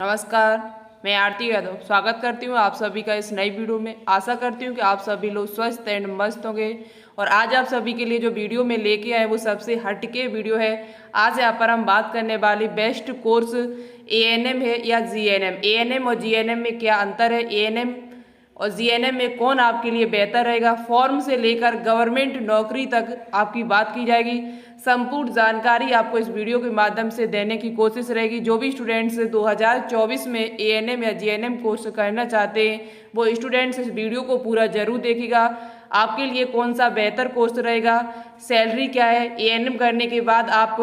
नमस्कार, मैं आरती यादव स्वागत करती हूँ आप सभी का इस नई वीडियो में। आशा करती हूँ कि आप सभी लोग स्वस्थ एंड मस्त होंगे। और आज आप सभी के लिए जो वीडियो में लेके आए वो सबसे हटके वीडियो है। आज यहाँ पर हम बात करने वाली बेस्ट कोर्स एएनएम है या जीएनएम। एएनएम और जीएनएम में क्या अंतर है, एएनएम और जीएनएम में कौन आपके लिए बेहतर रहेगा, फॉर्म से लेकर गवर्नमेंट नौकरी तक आपकी बात की जाएगी। संपूर्ण जानकारी आपको इस वीडियो के माध्यम से देने की कोशिश रहेगी। जो भी स्टूडेंट्स 2024 में एएनएम या जीएनएम कोर्स करना चाहते हैं वो स्टूडेंट्स इस वीडियो को पूरा जरूर देखेगा। आपके लिए कौन सा बेहतर कोर्स रहेगा, सैलरी क्या है, एएनएम करने के बाद आप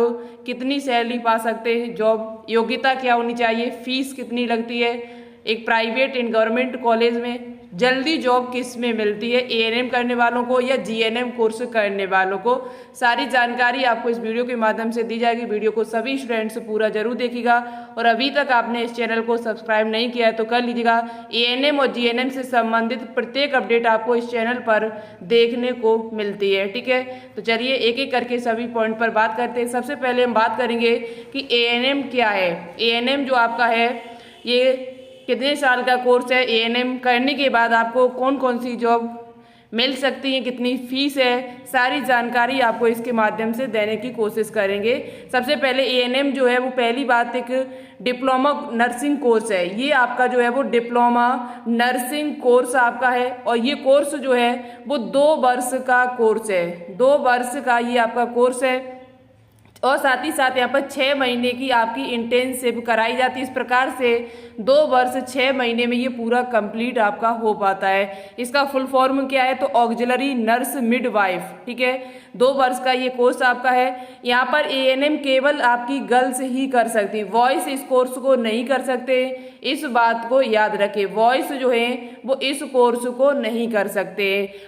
कितनी सैलरी पा सकते हैं, जॉब योग्यता क्या होनी चाहिए, फीस कितनी लगती है, एक प्राइवेट एंड गवर्नमेंट कॉलेज में जल्दी जॉब किस में मिलती है, एएनएम करने वालों को या जीएनएम कोर्स करने वालों को, सारी जानकारी आपको इस वीडियो के माध्यम से दी जाएगी। वीडियो को सभी स्टूडेंट्स पूरा जरूर देखिएगा। और अभी तक आपने इस चैनल को सब्सक्राइब नहीं किया है तो कर लीजिएगा। एएनएम और जीएनएम से संबंधित प्रत्येक अपडेट आपको इस चैनल पर देखने को मिलती है, ठीक है। तो चलिए एक एक करके सभी पॉइंट पर बात करते हैं। सबसे पहले हम बात करेंगे कि एएनएम क्या है। एएनएम जो आपका है ये कितने साल का कोर्स है, एएनएम करने के बाद आपको कौन कौन सी जॉब मिल सकती है, कितनी फीस है, सारी जानकारी आपको इसके माध्यम से देने की कोशिश करेंगे। सबसे पहले एएनएम जो है वो पहली बात एक डिप्लोमा नर्सिंग कोर्स है। ये आपका जो है वो डिप्लोमा नर्सिंग कोर्स आपका है और ये कोर्स जो है वो 2 वर्ष का कोर्स है। 2 वर्ष का ये आपका कोर्स है और साथ ही साथ यहाँ पर 6 महीने की आपकी इंटर्नशिप कराई जाती है। इस प्रकार से 2 वर्ष 6 महीने में ये पूरा कंप्लीट आपका हो पाता है। इसका फुल फॉर्म क्या है तो ऑक्सिलरी नर्स मिडवाइफ, ठीक है। 2 वर्ष का ये कोर्स आपका है। यहाँ पर एएनएम केवल आपकी गर्ल्स ही कर सकती, बॉयज इस कोर्स को नहीं कर सकते, इस बात को याद रखें। बॉयज जो है वो इस कोर्स को नहीं कर सकते।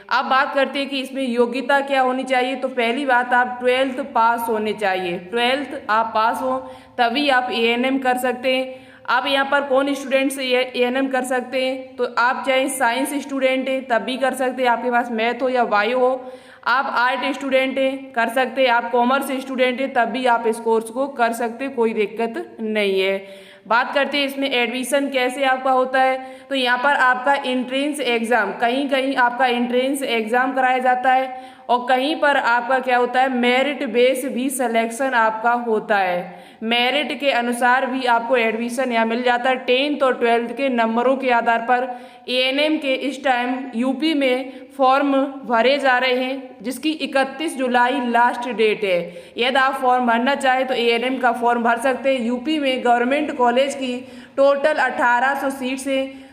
अब बात करते हैं कि इसमें योग्यता क्या होनी चाहिए। तो पहली बात आप 12th पास होने चाहिए। 12th आप पास हो तभी आप एएनएम कर सकते हैं। आप यहाँ पर कौन स्टूडेंट से एएनएम कर सकते हैं तो आप चाहे साइंस स्टूडेंट हैं तब भी कर सकते हैं, आपके पास मैथ हो या बायो हो। आप आर्ट स्टूडेंट हैं कर सकते हैं, आप कॉमर्स स्टूडेंट हैं तब भी आप इस कोर्स को कर सकते हैं, कोई दिक्कत नहीं है। बात करते हैं इसमें एडमिशन कैसे आपका होता है। तो यहाँ पर आपका एंट्रेंस एग्जाम, कहीं कहीं आपका एंट्रेंस एग्जाम कराया जाता है और कहीं पर आपका क्या होता है मेरिट बेस भी सिलेक्शन आपका होता है। मेरिट के अनुसार भी आपको एडमिशन यहाँ मिल जाता है। 10th और 12th के नंबरों के आधार पर एएनएम के इस टाइम यूपी में फॉर्म भरे जा रहे हैं जिसकी 31 जुलाई लास्ट डेट है। यदि आप फॉर्म भरना चाहें तो एएनएम का फॉर्म भर सकते हैं। यूपी में गवर्नमेंट कॉलेज की टोटल 1800 सीट से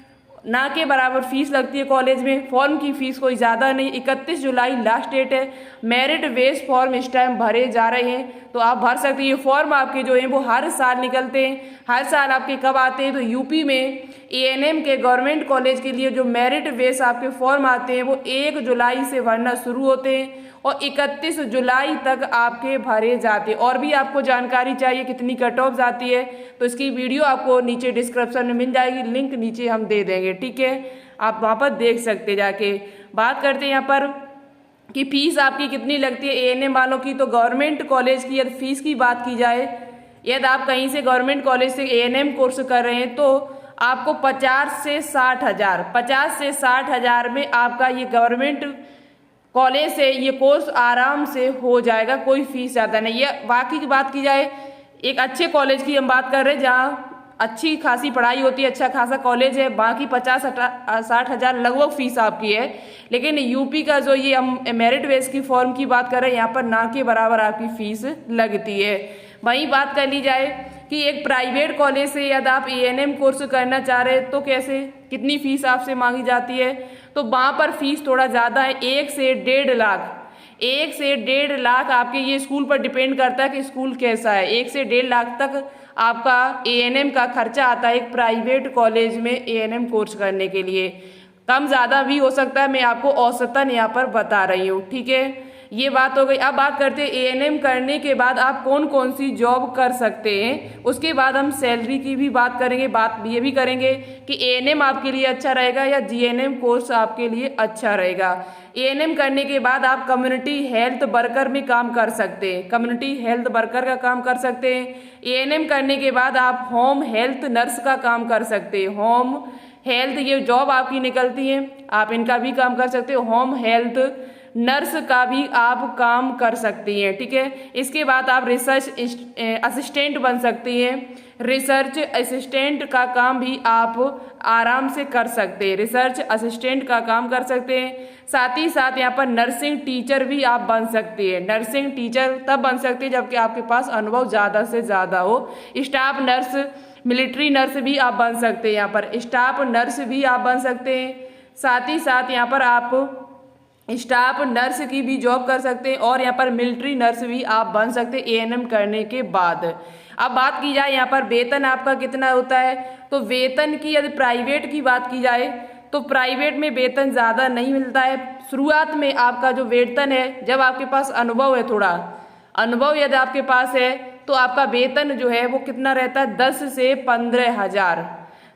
ना के बराबर फीस लगती है कॉलेज में। फॉर्म की फीस कोई ज़्यादा नहीं, 31 जुलाई लास्ट डेट है। मेरिट बेस फॉर्म इस टाइम भरे जा रहे हैं तो आप भर सकते हैं। ये फॉर्म आपके जो हैं वो हर साल निकलते हैं। हर साल आपके कब आते हैं तो यूपी में एएनएम के गवर्नमेंट कॉलेज के लिए जो मेरिट बेस आपके फॉर्म आते हैं वो 1 जुलाई से भरना शुरू होते हैं और 31 जुलाई तक आपके भरे जाते हैं। और भी आपको जानकारी चाहिए कितनी कट ऑफ जाती है तो इसकी वीडियो आपको नीचे डिस्क्रिप्शन में मिल जाएगी, लिंक नीचे हम दे देंगे, ठीक है। आप वहाँ पर देख सकते जाके। बात करते हैं यहाँ पर कि फीस आपकी कितनी लगती है एएनएम वालों की। तो गवर्नमेंट कॉलेज की यदि फीस की बात की जाए, यदि आप कहीं से गवर्नमेंट कॉलेज से एएनएम कोर्स कर रहे हैं तो आपको 50 से 60 हज़ार, 50 से 60 हज़ार में आपका ये गवर्नमेंट कॉलेज से ये कोर्स आराम से हो जाएगा, कोई फीस ज़्यादा नहीं है। बाकी की बात की जाए एक अच्छे कॉलेज की हम बात कर रहे हैं जहाँ अच्छी खासी पढ़ाई होती है, अच्छा खासा कॉलेज है, बाकी 50-60 हज़ार लगभग फीस आपकी है। लेकिन यूपी का जो ये हम मेरिट बेस की फॉर्म की बात कर रहे हैं यहाँ पर ना के बराबर आपकी फीस लगती है। वहीं बात कर ली जाए कि एक प्राइवेट कॉलेज से यदि आप एएनएम कोर्स करना चाह रहे हैं तो कैसे कितनी फीस आपसे मांगी जाती है तो वहाँ पर फीस थोड़ा ज़्यादा है, 1 से 1.5 लाख। 1 से 1.5 लाख आपके ये स्कूल पर डिपेंड करता है कि स्कूल कैसा है। 1 से 1.5 लाख तक आपका एएनएम का खर्चा आता है एक प्राइवेट कॉलेज में एएनएम कोर्स करने के लिए। कम ज़्यादा भी हो सकता है, मैं आपको औसतन यहाँ पर बता रही हूँ, ठीक है। ये बात हो गई। अब बात करते हैं एएनएम करने के बाद आप कौन कौन सी जॉब कर सकते हैं। उसके बाद हम सैलरी की भी बात करेंगे, बात ये भी करेंगे कि एएनएम आपके लिए अच्छा रहेगा या जीएनएम कोर्स आपके लिए अच्छा रहेगा। एएनएम करने के बाद आप कम्युनिटी हेल्थ वर्कर में काम कर सकते हैं, कम्युनिटी हेल्थ वर्कर का काम कर सकते हैं। एएनएम करने के बाद आप होम हेल्थ नर्स का काम कर सकते हैं। होम हेल्थ ये जॉब आपकी निकलती है, आप इनका भी काम कर सकते हो। होम हेल्थ नर्स का भी आप काम कर सकती हैं, ठीक है। इसके बाद आप रिसर्च असिस्टेंट बन सकती हैं। रिसर्च असिस्टेंट का काम भी आप आराम से कर सकते हैं, रिसर्च असिस्टेंट का काम कर सकते हैं। साथ ही साथ यहाँ पर नर्सिंग टीचर भी आप बन सकती है। नर्सिंग टीचर तब बन सकती है जबकि आपके पास अनुभव ज़्यादा से ज़्यादा हो। स्टाफ नर्स, मिलिट्री नर्स भी आप बन सकते हैं, यहाँ पर स्टाफ नर्स भी आप बन सकते हैं। साथ ही साथ यहाँ पर आप स्टाफ नर्स की भी जॉब कर सकते हैं और यहाँ पर मिलिट्री नर्स भी आप बन सकते हैं एएनएम करने के बाद। अब बात की जाए यहाँ पर वेतन आपका कितना होता है, तो वेतन की यदि प्राइवेट की बात की जाए तो प्राइवेट में वेतन ज़्यादा नहीं मिलता है। शुरुआत में आपका जो वेतन है, जब आपके पास अनुभव है, थोड़ा अनुभव यदि आपके पास है तो आपका वेतन जो है वो कितना रहता है, 10 से 15 हज़ार,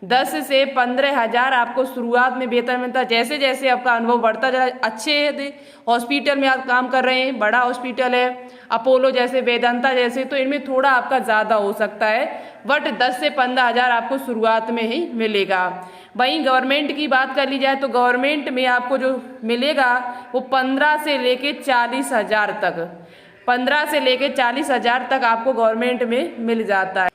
10 से 15 हज़ार आपको शुरुआत में वेतन मिलता है। जैसे जैसे आपका अनुभव बढ़ता जाए, अच्छे हॉस्पिटल में आप काम कर रहे हैं, बड़ा हॉस्पिटल है, अपोलो जैसे, वेदांता जैसे, तो इनमें थोड़ा आपका ज़्यादा हो सकता है, बट 10 से 15 हज़ार आपको शुरुआत में ही मिलेगा। वहीं गवर्नमेंट की बात कर ली जाए तो गवर्नमेंट में आपको जो मिलेगा वो 15 से लेके 40 हज़ार तक, 15 से लेके 40 हज़ार तक आपको गवर्नमेंट में मिल जाता है।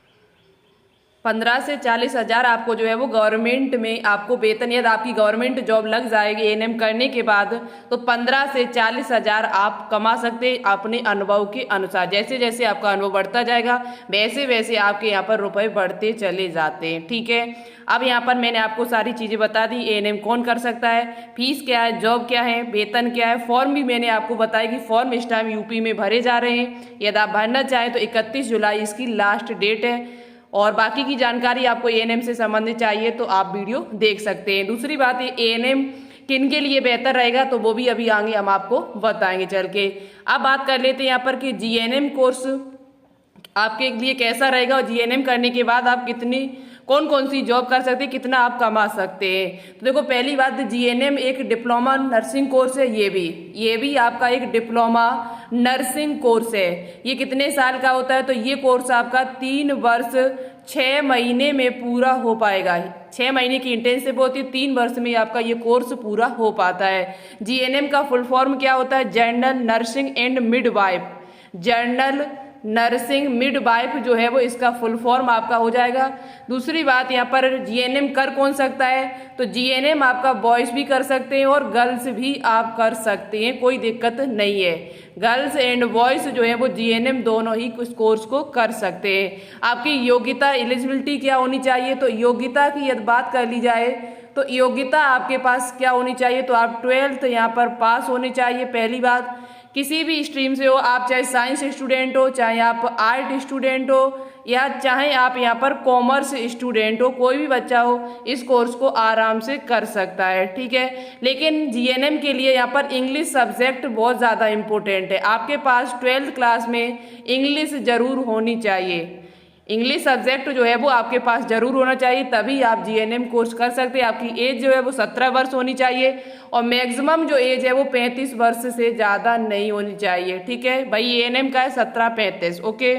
15 से 40 हज़ार आपको जो है वो गवर्नमेंट में आपको वेतन, यदि आपकी गवर्नमेंट जॉब लग जाएगी एएनएम करने के बाद तो 15 से 40 हज़ार आप कमा सकते हैं अपने अनुभव के अनुसार। जैसे जैसे आपका अनुभव बढ़ता जाएगा वैसे वैसे आपके यहाँ पर रुपए बढ़ते चले जाते हैं, ठीक है। अब यहाँ पर मैंने आपको सारी चीज़ें बता दी, एएनएम कौन कर सकता है, फीस क्या है, जॉब क्या है, वेतन क्या है। फॉर्म भी मैंने आपको बताया कि फॉर्म इस टाइम यूपी में भरे जा रहे हैं। यदि आप भरना चाहें तो 31 जुलाई इसकी लास्ट डेट है। और बाकी की जानकारी आपको एएनएम से संबंधित चाहिए तो आप वीडियो देख सकते हैं। दूसरी बात है एएनएम किन के लिए बेहतर रहेगा तो वो भी अभी आगे हम आपको बताएंगे चल के। अब बात कर लेते हैं यहाँ पर कि जीएनएम कोर्स आपके लिए कैसा रहेगा और जीएनएम करने के बाद आप कितनी कौन कौन सी जॉब कर सकते हैं, कितना आप कमा सकते हैं। तो देखो पहली बात, जीएनएम एक डिप्लोमा नर्सिंग कोर्स है, ये भी आपका एक डिप्लोमा नर्सिंग कोर्स है। ये कितने साल का होता है, तो ये कोर्स आपका 3 वर्ष 6 महीने में पूरा हो पाएगा। 6 महीने की इंटेंसिव होती है, 3 वर्ष में आपका ये कोर्स पूरा हो पाता है। जीएनएम का फुल फॉर्म क्या होता है, general nursing and midwife. General nursing midwife जो है वो इसका फुल फॉर्म आपका हो जाएगा। दूसरी बात, यहाँ पर जीएनएम कर कौन सकता है, तो जीएनएम आपका बॉयज भी कर सकते हैं और गर्ल्स भी आप कर सकते हैं, कोई दिक्कत नहीं है। गर्ल्स एंड बॉयज जो है वो जीएनएम दोनों ही इस कोर्स को कर सकते हैं। आपकी योग्यता एलिजिबिलिटी क्या होनी चाहिए, तो योग्यता की यदि बात कर ली जाए तो योग्यता आपके पास क्या होनी चाहिए, तो आप 12th यहाँ पर पास होने चाहिए। पहली बात, किसी भी स्ट्रीम से हो, आप चाहे साइंस स्टूडेंट हो, चाहे आप आर्ट स्टूडेंट हो, या चाहे आप यहाँ पर कॉमर्स स्टूडेंट हो, कोई भी बच्चा हो इस कोर्स को आराम से कर सकता है, ठीक है। लेकिन जीएनएम के लिए यहाँ पर इंग्लिश सब्जेक्ट बहुत ज़्यादा इम्पोर्टेंट है। आपके पास 12th क्लास में इंग्लिश जरूर होनी चाहिए, इंग्लिश सब्जेक्ट जो है वो आपके पास जरूर होना चाहिए, तभी आप जीएनएम कोर्स कर सकते हैं। आपकी एज जो है वो 17 वर्ष होनी चाहिए और मैक्सिमम जो एज है वो 35 वर्ष से ज़्यादा नहीं होनी चाहिए, ठीक है भाई। एएनएम का है 17-35, ओके।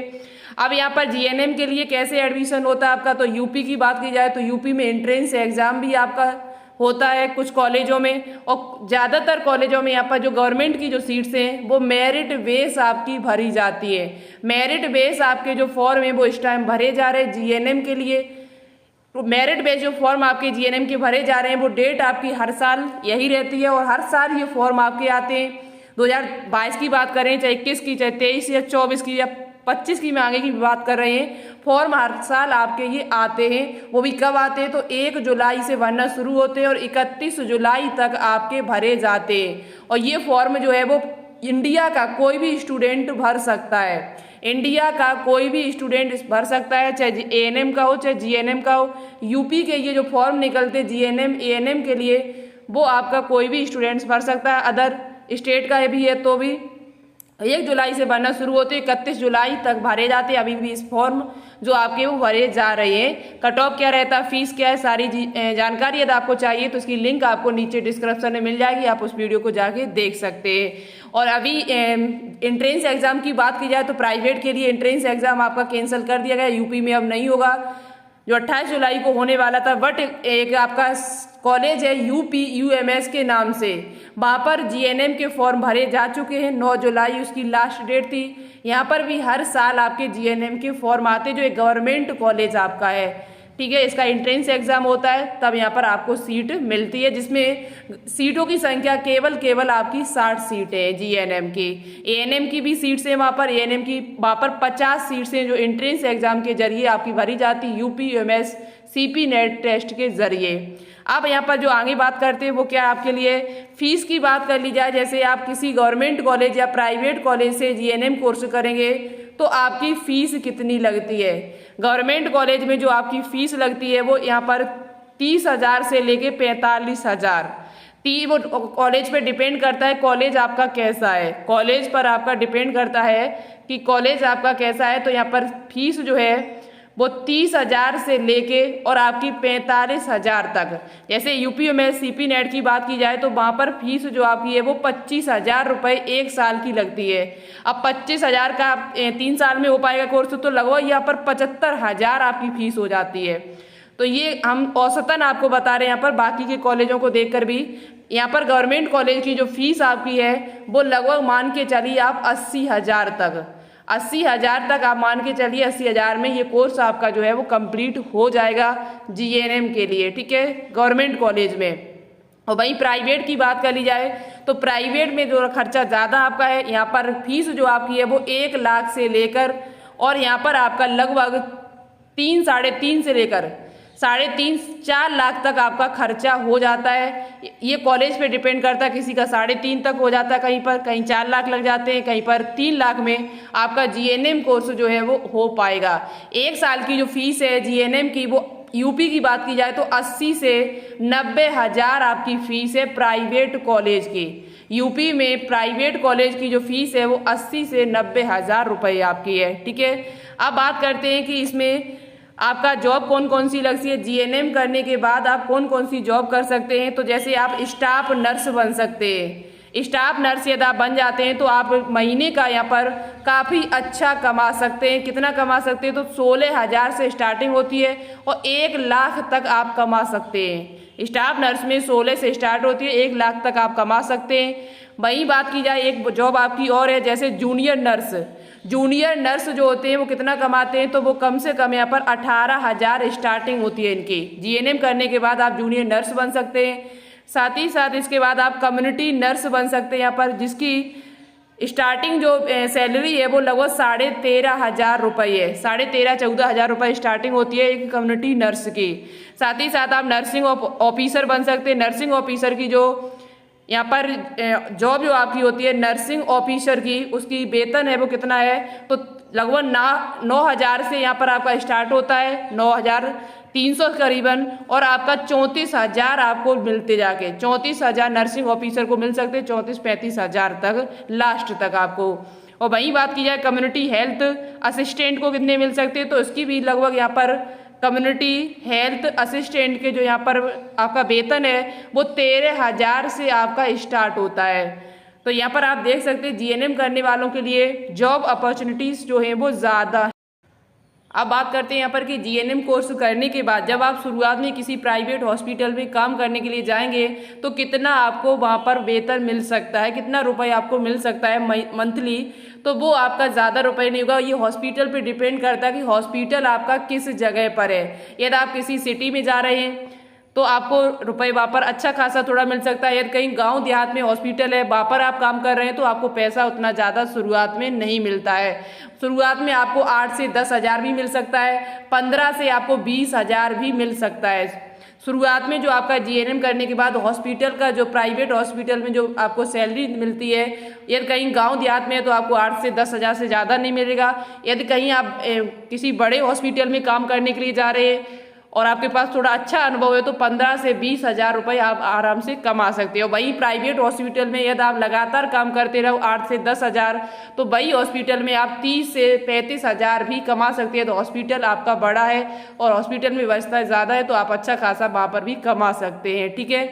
अब यहाँ पर जीएनएम के लिए कैसे एडमिशन होता है आपका, तो यूपी की बात की जाए तो यूपी में एंट्रेंस एग्जाम भी आपका होता है कुछ कॉलेजों में, और ज़्यादातर कॉलेजों में यहाँ पर जो गवर्नमेंट की जो सीट्स हैं वो मेरिट बेस आपकी भरी जाती है। मेरिट बेस आपके जो फॉर्म है वो इस टाइम भरे जा रहे हैं जीएनएम के लिए। तो मेरिट बेस जो फॉर्म आपके जीएनएम के भरे जा रहे हैं वो डेट आपकी हर साल यही रहती है और हर साल ये फॉर्म आपके आते हैं। 2022 की बात करें, चाहे 21 की, चाहे 23 या 24 की या 25 की, में आगे की बात कर रहे हैं, फॉर्म हर साल आपके ये आते हैं। वो भी कब आते हैं, तो 1 जुलाई से भरना शुरू होते हैं और 31 जुलाई तक आपके भरे जाते हैं। और ये फॉर्म जो है वो इंडिया का कोई भी स्टूडेंट भर सकता है, इंडिया का कोई भी स्टूडेंट भर सकता है, चाहे एएनएम का हो चाहे जीएनएम का हो। यूपी के ये जो फॉर्म निकलते जीएनएम एएनएम के लिए वो आपका कोई भी स्टूडेंट्स भर सकता है, अदर स्टेट का भी है तो भी 1 जुलाई से भरना शुरू होते हैं, 31 जुलाई तक भरे जाते हैं। अभी भी इस फॉर्म जो आपके वो भरे जा रहे हैं। कट ऑफ क्या रहता है, फीस क्या है, सारी जानकारी यदि आपको चाहिए तो उसकी लिंक आपको नीचे डिस्क्रिप्शन में मिल जाएगी, आप उस वीडियो को जाके देख सकते हैं। और अभी एंट्रेंस एग्जाम की बात की जाए तो प्राइवेट के लिए एंट्रेंस एग्जाम आपका कैंसिल कर दिया गया, यूपी में अब नहीं होगा, जो 28 जुलाई को होने वाला था। बट एक आपका कॉलेज है यूपी यूएमएस के नाम से, वहाँ पर जीएनएम के फॉर्म भरे जा चुके हैं। 9 जुलाई उसकी लास्ट डेट थी। यहाँ पर भी हर साल आपके जीएनएम के फॉर्म आते जो एक गवर्नमेंट कॉलेज आपका है, ठीक है। इसका एंट्रेंस एग्जाम होता है, तब यहाँ पर आपको सीट मिलती है, जिसमें सीटों की संख्या केवल आपकी 60 सीटें हैं जीएनएम की। एएनएम की भी सीट्स हैं वहाँ पर, एएनएम की वहाँ पर 50 सीट्स हैं जो एंट्रेंस एग्जाम के जरिए आपकी भरी जाती UP UMS CP NET test के जरिए। अब यहाँ पर जो आगे बात करते हैं वो क्या है आपके लिए, फीस की बात कर ली जाए। जैसे आप किसी गवर्नमेंट कॉलेज या प्राइवेट कॉलेज से जीएनएम कोर्स करेंगे तो आपकी फीस कितनी लगती है। गवर्नमेंट कॉलेज में जो आपकी फीस लगती है वो यहाँ पर 30,000 से लेके 45,000। वो कॉलेज पे डिपेंड करता है कॉलेज आपका कैसा है, कॉलेज पर आपका डिपेंड करता है कि कॉलेज आपका कैसा है। तो यहाँ पर फीस जो है वो 30,000 से लेके और आपकी 45,000 तक। जैसे यूपी में सीपी नेट की बात की जाए तो वहाँ पर फीस जो आपकी है वो 25,000 रुपये 1 साल की लगती है। अब 25,000 का 3 साल में हो पाएगा कोर्स तो लगभग यहाँ पर 75,000 आपकी फीस हो जाती है। तो ये हम औसतन आपको बता रहे हैं यहाँ पर, बाकी के कॉलेजों को देखकर भी। यहाँ पर गवर्नमेंट कॉलेज की जो फीस आपकी है वो लगभग मान के चलिए आप 80,000 तक, 80,000 तक आप मान के चलिए। 80,000 में ये कोर्स आपका जो है वो कंप्लीट हो जाएगा जीएनएम के लिए, ठीक है, गवर्नमेंट कॉलेज में। और वहीं प्राइवेट की बात कर ली जाए तो प्राइवेट में जो खर्चा ज़्यादा आपका है, यहाँ पर फीस जो आपकी है वो 1 लाख से लेकर और यहाँ पर आपका लगभग 3 साढ़े 3 से लेकर 3.5-4 लाख तक आपका खर्चा हो जाता है। ये कॉलेज पे डिपेंड करता है, किसी का 3.5 तक हो जाता है, कहीं पर कहीं 4 लाख लग जाते हैं, कहीं पर 3 लाख में आपका जीएनएम कोर्स जो है वो हो पाएगा। 1 साल की जो फीस है जीएनएम की वो यूपी की बात की जाए तो 80 से 90,000 आपकी फीस है प्राइवेट कॉलेज की। यूपी में प्राइवेट कॉलेज की जो फीस है वो 80 से 90,000 रुपये आपकी है, ठीक है। अब बात करते हैं कि इसमें आपका जॉब कौन कौन सी लगती है। जीएनएम करने के बाद आप कौन कौन सी जॉब कर सकते हैं, तो जैसे आप स्टाफ नर्स बन सकते हैं। स्टाफ नर्स यदि आप बन जाते हैं तो आप महीने का यहाँ पर काफ़ी अच्छा कमा सकते हैं। कितना कमा सकते हैं, तो 16,000 से स्टार्टिंग होती है और 1 लाख तक आप कमा सकते हैं। स्टाफ नर्स में 16 से स्टार्ट होती है, 1 लाख तक आप कमा सकते हैं। वहीं बात की जाए एक जॉब आपकी और है, जैसे जूनियर नर्स। जूनियर नर्स जो होते हैं वो कितना कमाते हैं, तो वो कम से कम यहाँ पर 18,000 स्टार्टिंग होती है इनकी। जीएनएम करने के बाद आप जूनियर नर्स बन सकते हैं। साथ ही साथ इसके बाद आप कम्युनिटी नर्स बन सकते हैं यहाँ पर, जिसकी स्टार्टिंग जो सैलरी है वो लगभग 13,500 रुपये है। 13,500-14,000 रुपये स्टार्टिंग होती है एक कम्युनिटी नर्स की। साथ ही साथ आप नर्सिंग ऑफिसर बन सकते हैं। नर्सिंग ऑफिसर की जो यहाँ पर जॉब जो आपकी होती है नर्सिंग ऑफिसर की, उसकी वेतन है वो कितना है, तो लगभग 9,000 से यहाँ पर आपका स्टार्ट होता है, 9,300 करीबन, और आपका 34,000 आपको मिलते जाके 34,000 नर्सिंग ऑफिसर को मिल सकते हैं, 34-35,000 तक लास्ट तक आपको। और वहीं बात की जाए कम्युनिटी हेल्थ असिस्टेंट को कितने मिल सकते हैं, तो उसकी भी लगभग यहाँ पर कम्युनिटी हेल्थ असिस्टेंट के जो यहाँ पर आपका वेतन है वो 13,000 से आपका स्टार्ट होता है। तो यहाँ पर आप देख सकते हैं जीएनएम करने वालों के लिए जॉब अपॉर्चुनिटीज़ जो हैं वो ज़्यादा है। अब बात करते हैं यहाँ पर कि जीएनएम कोर्स करने के बाद जब आप शुरुआत में किसी प्राइवेट हॉस्पिटल में काम करने के लिए जाएंगे तो कितना आपको वहाँ पर वेतन मिल सकता है, कितना रुपए आपको मिल सकता है मंथली, तो वो आपका ज़्यादा रुपए नहीं होगा। ये हॉस्पिटल पे डिपेंड करता है कि हॉस्पिटल आपका किस जगह पर है। यदि आप किसी सिटी में जा रहे हैं तो आपको रुपए वहाँ पर अच्छा खासा थोड़ा मिल सकता है। यदि कहीं गांव देहात में हॉस्पिटल है वहाँ पर आप काम कर रहे हैं तो आपको पैसा उतना ज़्यादा शुरुआत में नहीं मिलता है। शुरुआत में आपको 8 से 10,000 भी मिल सकता है, 15 से आपको 20,000 भी मिल सकता है शुरुआत में। जो आपका जीएनएम करने के बाद हॉस्पिटल का जो प्राइवेट हॉस्पिटल में जो आपको सैलरी मिलती है, यदि कहीं गांव देहात में है तो आपको 8 से 10,000 से ज़्यादा नहीं मिलेगा। यदि कहीं आप किसी बड़े हॉस्पिटल में काम करने के लिए जा रहे हैं और आपके पास थोड़ा अच्छा अनुभव है तो 15 से 20 हजार रुपये आप आराम से कमा सकते हो। वहीं प्राइवेट हॉस्पिटल में यदि आप लगातार काम करते रहो 8 से 10 हजार, तो वही हॉस्पिटल में आप 30 से 35 हजार भी कमा सकते हैं। तो हॉस्पिटल आपका बड़ा है और हॉस्पिटल में व्यवस्था ज़्यादा है तो आप अच्छा खासा वहाँ पर भी कमा सकते हैं। ठीक है,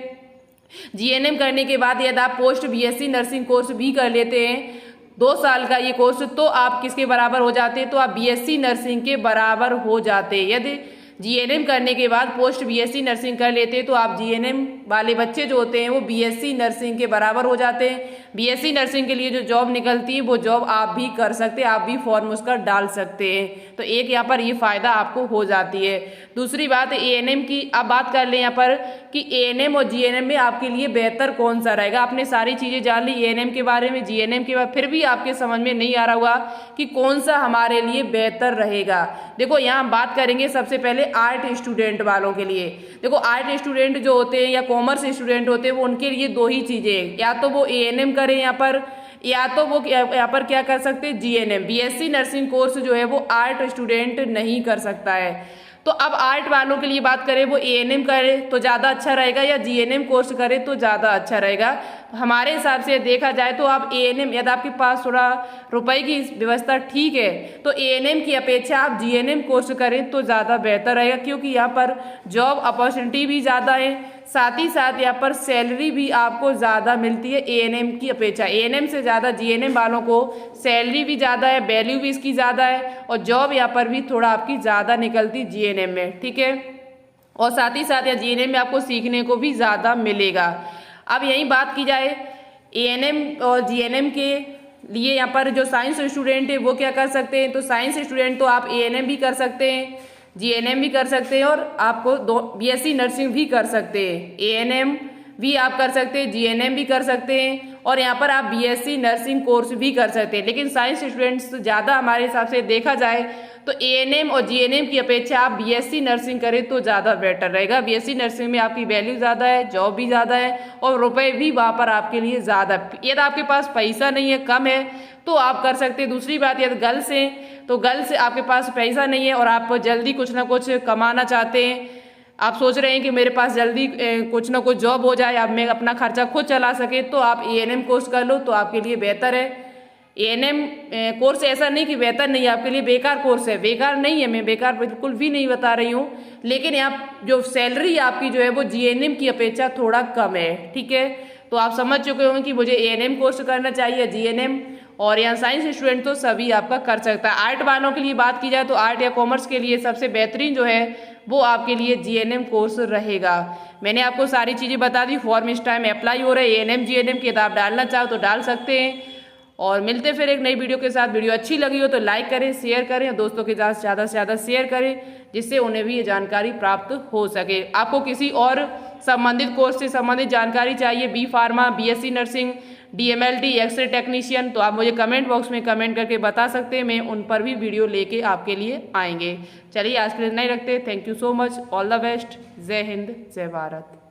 जीएनएम करने के बाद यदि आप पोस्ट बीएससी नर्सिंग कोर्स भी कर लेते हैं 2 साल का ये कोर्स, तो आप किसके बराबर हो जाते हैं, तो आप बीएससी नर्सिंग के बराबर हो जाते हैं। यदि जीएनएम करने के बाद पोस्ट बीएससी नर्सिंग कर लेते हैं तो आप जीएनएम वाले बच्चे जो होते हैं वो बीएससी नर्सिंग के बराबर हो जाते हैं। बीएससी नर्सिंग के लिए जो जॉब निकलती है वो जॉब आप भी कर सकते हैं, आप भी फॉर्म उसका डाल सकते हैं। तो एक यहाँ पर ये फायदा आपको हो जाती है। दूसरी बात एएनएम की, अब बात कर लें यहाँ पर कि एएनएम और जीएनएम में आपके लिए बेहतर कौन सा रहेगा। आपने सारी चीज़ें जान ली एएनएम के बारे में, जीएनएम के बाद फिर भी आपके समझ में नहीं आ रहा होगा कि कौन सा हमारे लिए बेहतर रहेगा। देखो यहाँ हम बात करेंगे सबसे पहले आर्ट स्टूडेंट वालों के लिए। देखो आर्ट स्टूडेंट जो होते हैं या कॉमर्स स्टूडेंट होते हैं वो उनके लिए 2 ही चीज़ें हैं, या तो वो एएनएम करें यहाँ पर, या तो वो यहाँ पर क्या कर सकते हैं जीएनएम। बीएससी नर्सिंग कोर्स जो है वो आर्ट स्टूडेंट नहीं कर सकता है। तो अब आर्ट वालों के लिए बात करें वो एएनएम करे तो ज़्यादा अच्छा रहेगा या जीएनएम कोर्स करे तो ज़्यादा अच्छा रहेगा। हमारे हिसाब से देखा जाए तो आप एएनएम, यदि आपके पास थोड़ा रुपए की व्यवस्था ठीक है तो एएनएम की अपेक्षा आप जीएनएम कोर्स करें तो ज़्यादा बेहतर रहेगा, क्योंकि यहाँ पर जॉब अपॉर्चुनिटी भी ज़्यादा है, साथ ही साथ यहाँ पर सैलरी भी आपको ज़्यादा मिलती है एएनएम की अपेक्षा। एएनएम से ज़्यादा जीएनएम वालों को सैलरी भी ज़्यादा है, वैल्यू भी इसकी ज़्यादा है और जॉब यहाँ पर भी थोड़ा आपकी ज़्यादा निकलती जीएनएम में। ठीक है, और साथ ही साथ यहाँ जीएनएम में आपको सीखने को भी ज़्यादा मिलेगा। अब यही बात की जाए एएनएम और जीएनएम के लिए, यहाँ पर जो साइंस स्टूडेंट है वो क्या कर सकते हैं, तो साइंस स्टूडेंट तो आप एएनएम भी कर सकते हैं, जीएनएम भी कर सकते हैं और आपको बीएससी नर्सिंग भी कर सकते हैं। एएनएम भी आप कर सकते हैं, जीएनएम भी कर सकते हैं और यहाँ पर आप बीएससी नर्सिंग कोर्स भी कर सकते हैं। लेकिन साइंस स्टूडेंट्स ज़्यादा हमारे हिसाब से देखा जाए तो एएनएम और जीएनएम की अपेक्षा आप बीएससी नर्सिंग करें तो ज़्यादा बेटर रहेगा। बीएससी नर्सिंग में आपकी वैल्यू ज़्यादा है, जॉब भी ज़्यादा है और रुपए भी वहाँ पर आपके लिए ज़्यादा। यदि आपके पास पैसा नहीं है, कम है, तो आप कर सकते हैं। दूसरी बात, यदि गर्ल्स हैं तो गर्ल्स आपके पास पैसा नहीं है और आप जल्दी कुछ ना कुछ कमाना चाहते हैं, आप सोच रहे हैं कि मेरे पास जल्दी कुछ ना कुछ जॉब हो जाए, अब मैं अपना खर्चा खुद चला सके, तो आप एएनएम कोर्स कर लो तो आपके लिए बेहतर है। एएनएम कोर्स ऐसा नहीं कि बेहतर नहीं है, आपके लिए बेकार कोर्स है, बेकार नहीं है, मैं बेकार बिल्कुल भी नहीं बता रही हूँ, लेकिन यहाँ जो सैलरी आपकी जो है वो जीएनएम की अपेक्षा थोड़ा कम है। ठीक है, तो आप समझ चुके होंगे कि मुझे एएनएम कोर्स करना चाहिए, जीएनएम, और यहाँ साइंस स्टूडेंट तो सभी आपका कर सकता है। आर्ट वालों के लिए बात की जाए तो आर्ट या कॉमर्स के लिए सबसे बेहतरीन जो है वो आपके लिए जीएनएम कोर्स रहेगा। मैंने आपको सारी चीज़ें बता दी, फॉर्म इस टाइम अप्लाई हो रहा है एएनएम जीएनएम के, आप डालना चाहो तो डाल सकते हैं। और मिलते फिर एक नई वीडियो के साथ। वीडियो अच्छी लगी हो तो लाइक करें, शेयर करें और दोस्तों के साथ ज़्यादा से ज़्यादा शेयर करें, जिससे उन्हें भी ये जानकारी प्राप्त हो सके। आपको किसी और संबंधित कोर्स से संबंधित जानकारी चाहिए, B pharma, BSc nursing, DMLT, x-ray technician, तो आप मुझे कमेंट बॉक्स में कमेंट करके बता सकते हैं, मैं उन पर भी वीडियो लेके आपके लिए आएंगे। चलिए आज के लिए नहीं रखते, thank you so much, all the best, जय हिंद, जय भारत।